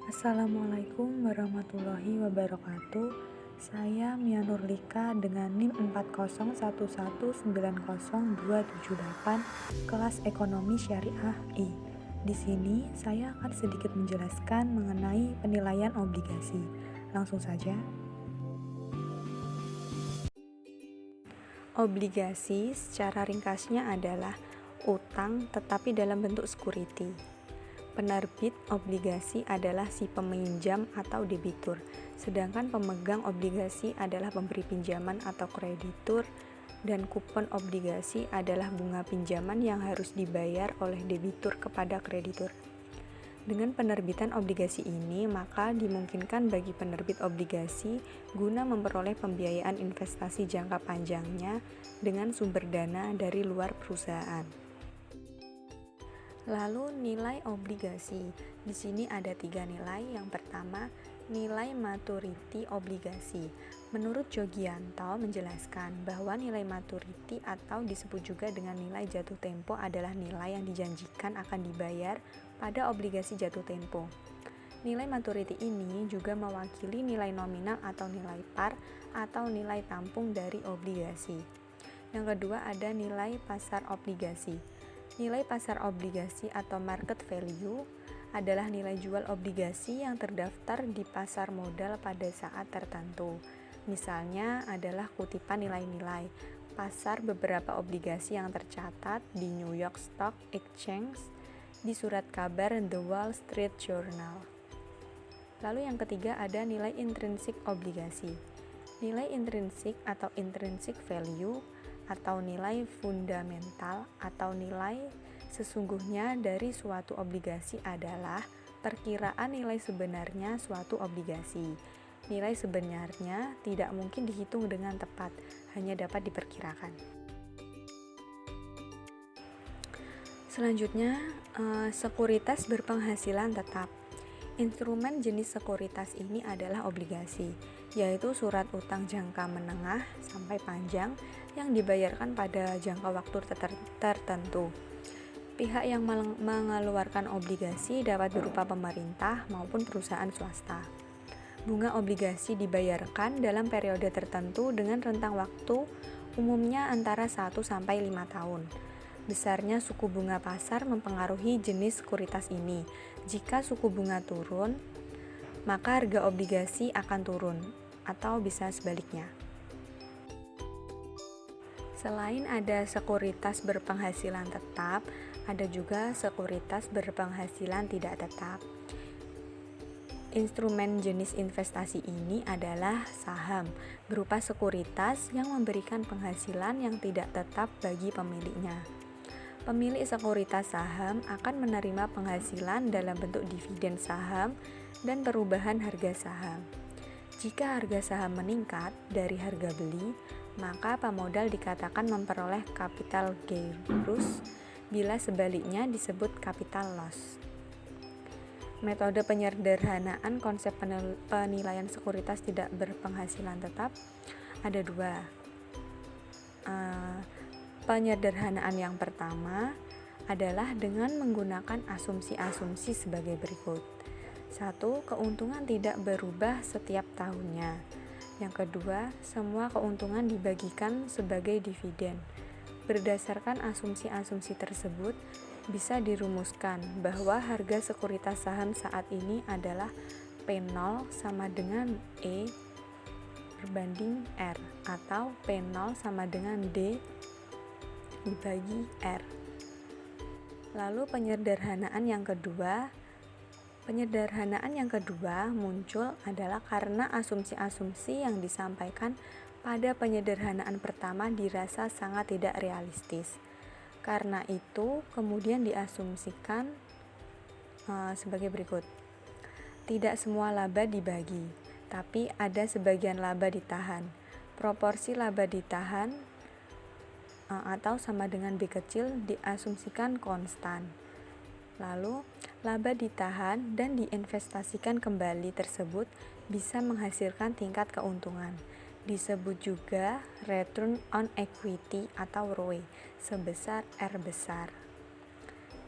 Assalamualaikum warahmatullahi wabarakatuh. Saya Mia Nurlika dengan NIM 401190278 kelas Ekonomi Syariah I. Di sini saya akan sedikit menjelaskan mengenai penilaian obligasi. Langsung saja. Obligasi secara ringkasnya adalah utang tetapi dalam bentuk security. Penerbit obligasi adalah si peminjam atau debitur, sedangkan pemegang obligasi adalah pemberi pinjaman atau kreditur, dan kupon obligasi adalah bunga pinjaman yang harus dibayar oleh debitur kepada kreditur. Dengan penerbitan obligasi ini, maka dimungkinkan bagi penerbit obligasi guna memperoleh pembiayaan investasi jangka panjangnya dengan sumber dana dari luar perusahaan. Lalu nilai obligasi. Di sini ada 3 nilai. Yang pertama, nilai maturity obligasi. Menurut Jogianto menjelaskan bahwa nilai maturity atau disebut juga dengan nilai jatuh tempo adalah nilai yang dijanjikan akan dibayar pada obligasi jatuh tempo. Nilai maturity ini juga mewakili nilai nominal atau nilai par atau nilai tampung dari obligasi. Yang kedua ada nilai pasar obligasi. Nilai pasar obligasi atau market value adalah nilai jual obligasi yang terdaftar di pasar modal pada saat tertentu. Misalnya adalah kutipan nilai-nilai pasar beberapa obligasi yang tercatat di New York Stock Exchange, di surat kabar The Wall Street Journal. Lalu yang ketiga ada nilai intrinsik obligasi. Nilai intrinsik atau intrinsic value atau nilai fundamental atau nilai sesungguhnya dari suatu obligasi adalah perkiraan nilai sebenarnya suatu obligasi. Nilai sebenarnya tidak mungkin dihitung dengan tepat, hanya dapat diperkirakan. Selanjutnya, sekuritas berpenghasilan tetap. Instrumen jenis sekuritas ini adalah obligasi, yaitu surat utang jangka menengah sampai panjang yang dibayarkan pada jangka waktu tertentu. Pihak yang mengeluarkan obligasi dapat berupa pemerintah maupun perusahaan swasta. Bunga obligasi dibayarkan dalam periode tertentu dengan rentang waktu umumnya antara 1 sampai 5 tahun. Besarnya suku bunga pasar mempengaruhi jenis sekuritas ini. Jika suku bunga turun, maka harga obligasi akan turun, atau bisa sebaliknya. Selain ada sekuritas berpenghasilan tetap, ada juga sekuritas berpenghasilan tidak tetap. Instrumen jenis investasi ini adalah saham, berupa sekuritas yang memberikan penghasilan yang tidak tetap bagi pemiliknya. Pemilik sekuritas saham akan menerima penghasilan dalam bentuk dividen saham dan perubahan harga saham. Jika harga saham meningkat dari harga beli, maka pemodal dikatakan memperoleh capital gains, bila sebaliknya disebut capital loss. Metode penyederhanaan konsep penilaian sekuritas tidak berpenghasilan tetap ada 2. Penyederhanaan yang pertama adalah dengan menggunakan asumsi-asumsi sebagai berikut. 1. Keuntungan tidak berubah setiap tahunnya. Yang kedua, semua keuntungan dibagikan sebagai dividen. Berdasarkan asumsi-asumsi tersebut, bisa dirumuskan bahwa harga sekuritas saham saat ini adalah P0 sama dengan E berbanding R atau P0 sama dengan D dibagi R. Lalu penyederhanaan yang kedua muncul adalah karena asumsi-asumsi yang disampaikan pada penyederhanaan pertama dirasa sangat tidak realistis. Karena itu kemudian diasumsikan sebagai berikut. Tidak semua laba dibagi, tapi ada sebagian laba ditahan. Proporsi laba ditahan atau sama dengan B kecil diasumsikan konstan. Lalu, laba ditahan dan diinvestasikan kembali tersebut bisa menghasilkan tingkat keuntungan. Disebut juga return on equity atau ROE sebesar R besar.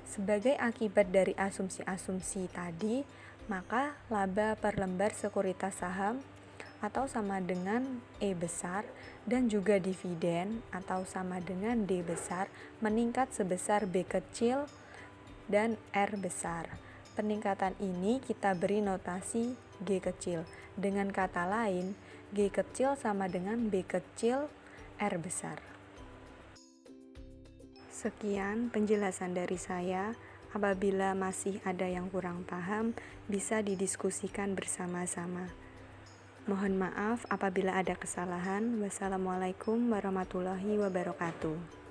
Sebagai akibat dari asumsi-asumsi tadi, maka laba per lembar sekuritas saham atau sama dengan E besar dan juga dividen atau sama dengan D besar meningkat sebesar B kecil dan R besar. Peningkatan ini kita beri notasi G kecil. Dengan kata lain, G kecil sama dengan B kecil R besar. Sekian penjelasan dari saya. Apabila masih ada yang kurang paham, bisa didiskusikan bersama-sama. Mohon maaf apabila ada kesalahan. Wassalamualaikum warahmatullahi wabarakatuh.